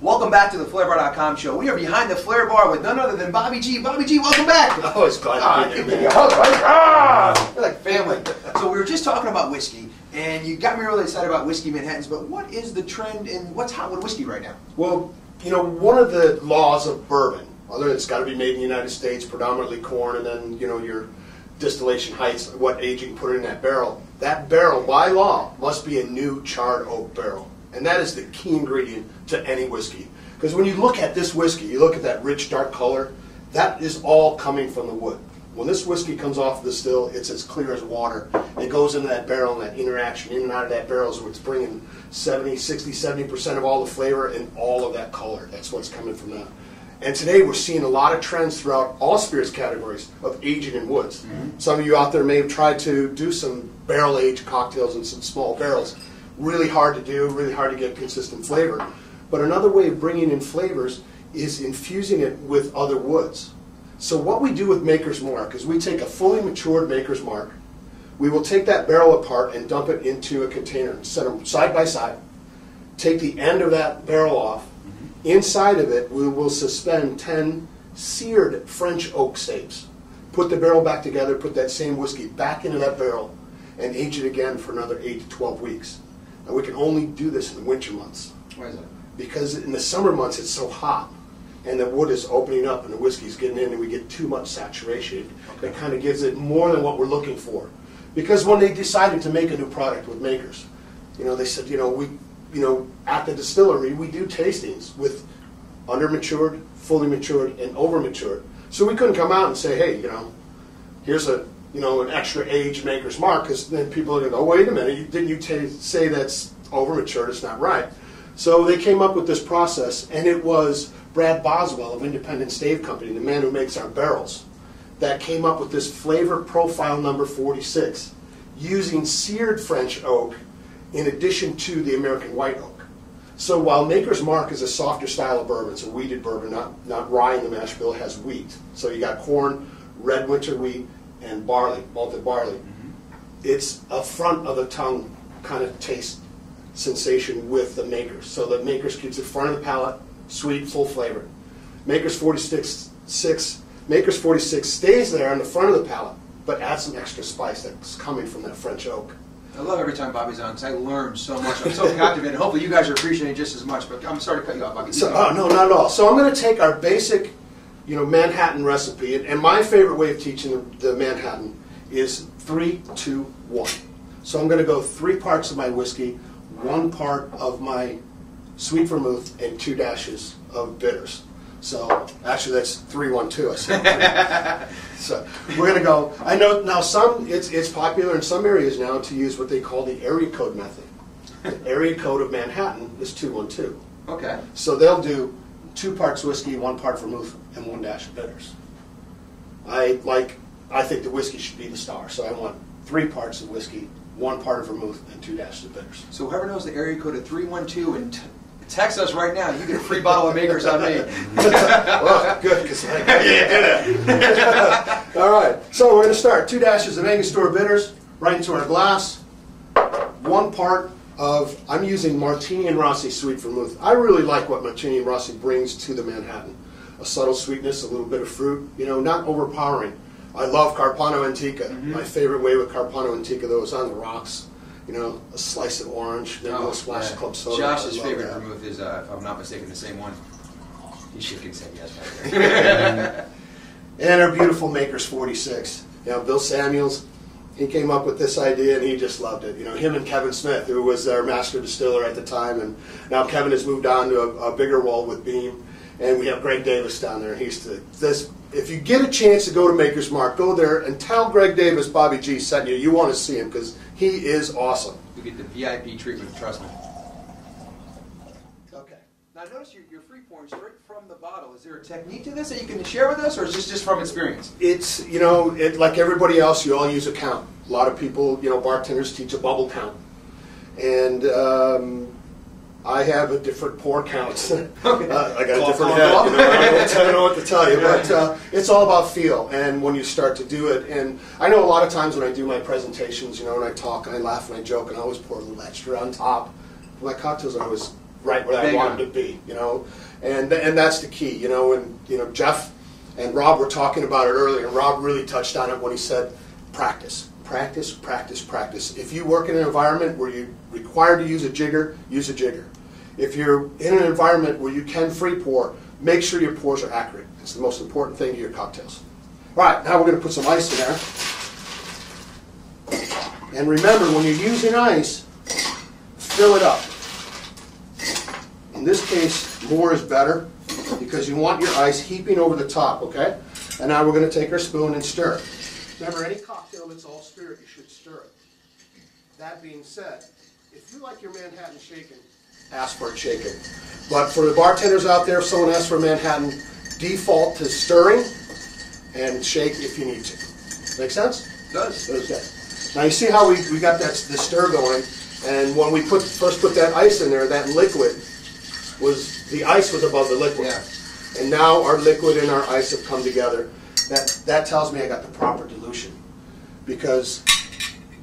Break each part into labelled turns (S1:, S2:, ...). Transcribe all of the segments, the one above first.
S1: Welcome back to the FlairBar.com show. We are behind the Flair Bar with none other than Bobby G. Bobby G, welcome back.
S2: Always glad to be there.
S1: We're like family. So we were just talking about whiskey, and you got me really excited about whiskey Manhattans, but what is the trend and what's hot with whiskey right now?
S2: Well, you know, one of the laws of bourbon, other than it's got to be made in the United States, predominantly corn, and then, you know, your distillation heights, what age you can put in that barrel, by law, must be a new charred oak barrel. And that is the key ingredient to any whiskey. Because when you look at this whiskey, you look at that rich, dark color, that is all coming from the wood. When this whiskey comes off the still, it's as clear as water. It goes into that barrel, and that interaction in and out of that barrel is what's bringing 70, 60, 70% of all the flavor and all of that color. That's what's coming from that. And today we're seeing a lot of trends throughout all spirits categories of aging in woods. Mm-hmm. Some of you out there may have tried to do some barrel-aged cocktails in some small barrels. Really hard to do, really hard to get consistent flavor. But another way of bringing in flavors is infusing it with other woods. So what we do with Maker's Mark is we take a fully matured Maker's Mark, we will take that barrel apart and dump it into a container and set them side by side, take the end of that barrel off. Inside of it, we will suspend 10 seared French oak stapes. Put the barrel back together, put that same whiskey back into that barrel, and age it again for another 8 to 12 weeks. And we can only do this in the winter months.
S1: Why is that? Because
S2: in the summer months, it's so hot, and the wood is opening up, and the whiskey's getting in, and we get too much saturation. Okay. That kind of gives it more than what we're looking for. Because when they decided to make a new product with Makers, you know, they said, at the distillery, we do tastings with under-matured, fully matured, and over-matured. So we couldn't come out and say, hey, here's an extra aged Maker's Mark, because then people are going to go, oh, wait a minute, didn't you say that's over-matured, it's not right. So they came up with this process, and it was Brad Boswell of Independent Stave Company, the man who makes our barrels, that came up with this flavor profile number 46, using seared French oak in addition to the American white oak. So while Maker's Mark is a softer style of bourbon, it's a wheated bourbon, not rye in the mash bill, it has wheat. So you got corn, red winter wheat, and barley, malted barley. Mm-hmm. It's a front of the tongue kind of taste sensation with the Makers. So the Makers keeps it front of the palate, sweet, full flavor. Makers 46 stays there on the front of the palate, but adds some extra spice that's coming from that French oak.
S1: I love every time Bobby's on because I learn so much. I'm so captivated. Hopefully you guys are appreciating it just as much, but I'm sorry to cut you off, Bobby.
S2: No, not at all. So I'm going to take our basic Manhattan recipe, and my favorite way of teaching the Manhattan is 3, 2, 1. So I'm going to go 3 parts of my whiskey, 1 part of my sweet vermouth, and 2 dashes of bitters. So actually that's 3, 1, 2. I said. So we're going to go. I know now it's popular in some areas now to use what they call the area code method. The area code of Manhattan is 2, 1, 2.
S1: Okay.
S2: So they'll do 2 parts whiskey, 1 part vermouth, and 1 dash of bitters. I think the whiskey should be the star, so I want 3 parts of whiskey, 1 part of vermouth, and 2 dashes of bitters.
S1: So whoever knows the area code of 312 and text us right now, you get a free bottle of Makers on me.
S2: Well, good, because I can't do that. All right, so we're going to start. 2 dashes of Angostura bitters right into our glass. 1 part of, I'm using Martini and Rossi sweet vermouth. I really like what Martini and Rossi brings to the Manhattan. A subtle sweetness, a little bit of fruit, not overpowering. I love Carpano Antica. Mm-hmm. My favorite way with Carpano Antica, though, is on the rocks. A slice of orange, then a splash of club soda.
S1: Josh's favorite vermouth is, if I'm not mistaken, the same one. He should say yes right there.
S2: And our beautiful Makers 46. Bill Samuels, he came up with this idea and he just loved it. Him and Kevin Smith, who was our master distiller at the time, and now Kevin has moved on to a bigger role with Beam. And we have Greg Davis down there. If you get a chance to go to Maker's Mark, go there and tell Greg Davis Bobby G sent you. You want to see him because he is awesome.
S1: You get the VIP treatment, trust me.
S2: Okay.
S1: Now notice your free pouring straight from the bottle. Is there a technique to this that you can share with us, or is this just from experience?
S2: It's, like everybody else, you all use a count. A lot of people, bartenders teach a bubble count. And I have a different pour count. I got a different head. I don't know what to tell you, but it's all about feel. And when you start to do it, and I know a lot of times when I do my presentations, when I talk and I laugh and I joke, and I always pour a little extra on top. My cocktails are always right where I want them to be, you know, and that's the key, you know. And you know, Jeff and Rob were talking about it earlier, and Rob really touched on it when he said, practice, practice, practice, practice. If you work in an environment where you're required to use a jigger, use a jigger. If you're in an environment where you can free pour, make sure your pours are accurate. It's the most important thing to your cocktails. All right, now we're going to put some ice in there. And remember, when you're using ice, fill it up. In this case, more is better because you want your ice heaping over the top, okay? And now we're going to take our spoon and stir it. Remember, any cocktail that's all spirit, you should stir it. That being said, if you like your Manhattan shaken, ask for it shaken. But for the bartenders out there, if someone asks for a Manhattan, default to stirring and shake if you need to. Make sense?
S1: It does.
S2: Okay. Now you see how we got the stir going, and when we first put that ice in there, that liquid the ice was above the liquid.
S1: Yeah.
S2: And now our liquid and our ice have come together. That tells me I got the proper dilution. Because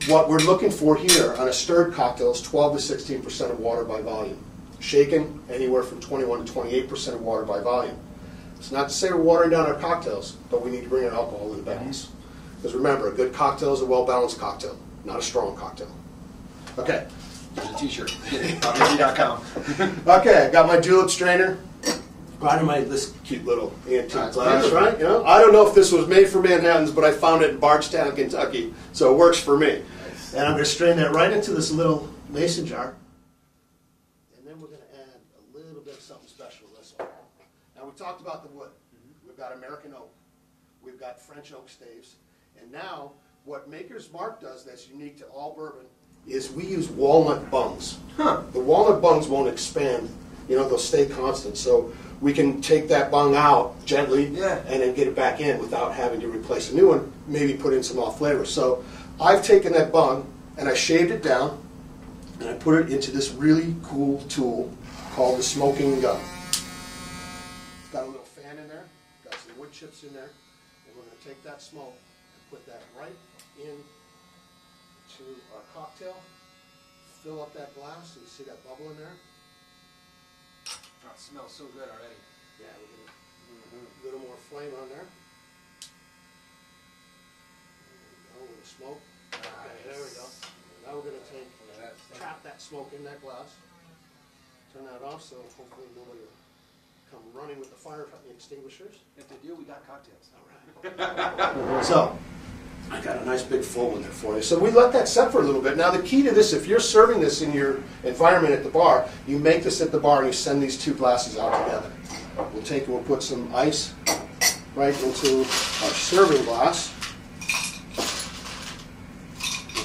S2: what we're looking for here on a stirred cocktail is 12 to 16% of water by volume. Shaken, anywhere from 21 to 28% of water by volume. It's not to say we're watering down our cocktails, but we need to bring our alcohol in balance. Because remember, a good cocktail is a well-balanced cocktail, not a strong cocktail. Okay.
S1: There's a t-shirt. Bobby.com.
S2: Okay, I got my julep strainer. Right in this cute little antique glass, right? You know, I don't know if this was made for Manhattans, but I found it in Bardstown, Kentucky, so it works for me. And I'm going to strain that right into this little mason jar. And then we're going to add a little bit of something special to this one. Now, we talked about the wood. We've got American oak. We've got French oak staves. And now, what Maker's Mark does that's unique to all bourbon is we use walnut bungs.
S1: Huh.
S2: The walnut bungs won't expand. You know, they'll stay constant. So we can take that bung out gently and then get it back in without having to replace a new one, maybe put in some off flavor. So I've taken that bung and I shaved it down and I put it into this really cool tool called the smoking gun. It's got a little fan in there, got some wood chips in there, and we're going to take that smoke and put that right into our cocktail, fill up that glass, so you see that bubble in there.
S1: Oh, it smells so good already.
S2: Yeah, we're going to a little more flame on there. There we go, with the smoke.
S1: Nice.
S2: Okay, there we go. Now we're going to trap that smoke in that glass. Turn that off so hopefully nobody will come running with the fire extinguishers.
S1: If they do, we got cocktails.
S2: All right. So, I got a nice big full one there for you. So we let that set for a little bit. Now the key to this, if you're serving this in your environment at the bar, you make this at the bar and you send these two glasses out together. We'll take and we'll put some ice right into our serving glass.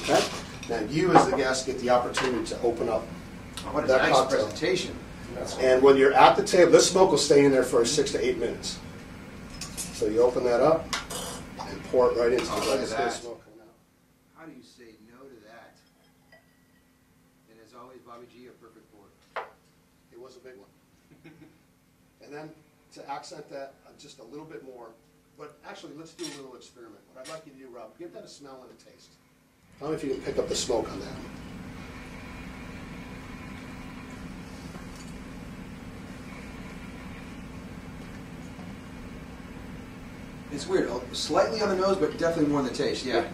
S2: Okay? Now you as the guest get the opportunity to open up
S1: what a
S2: that
S1: nice
S2: cocktail.
S1: presentation.
S2: And when you're at the table, this smoke will stay in there for 6 to 8 minutes. So you open that up and pour it right into the
S1: look at that.
S2: smoke coming out.
S1: How do you say no to that? And as always, Bobby G, a perfect pour.
S2: It was a big one. And then to accent that just a little bit more, but actually let's do a little experiment. What I'd like you to do, Rob, give that a smell and a taste. Tell me if you can pick up the smoke on that.
S1: It's weird. Slightly on the nose, but definitely more on the taste. Yeah.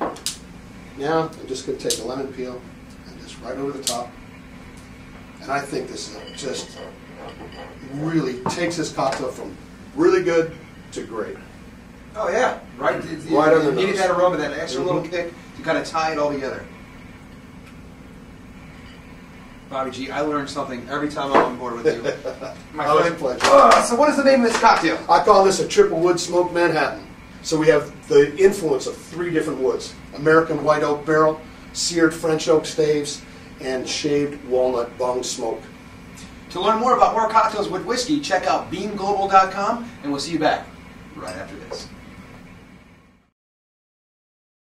S2: Now I'm just going to take a lemon peel and just right over the top. And I think this is just really takes this cocktail from really good to great.
S1: Oh yeah, right.
S2: Right on the
S1: needed
S2: nose.
S1: that aroma, that extra little kick to kind of tie it all together. Bobby G, I learned something every time I'm on board with you. My
S2: Always
S1: friend.
S2: a pleasure.
S1: So what is the name of this cocktail?
S2: I call this a triple wood smoked Manhattan. So we have the influence of 3 different woods: American white oak barrel, seared French oak staves, and shaved walnut bung smoke.
S1: To learn more about more cocktails with whiskey, check out beamglobal.com, and we'll see you back right after this.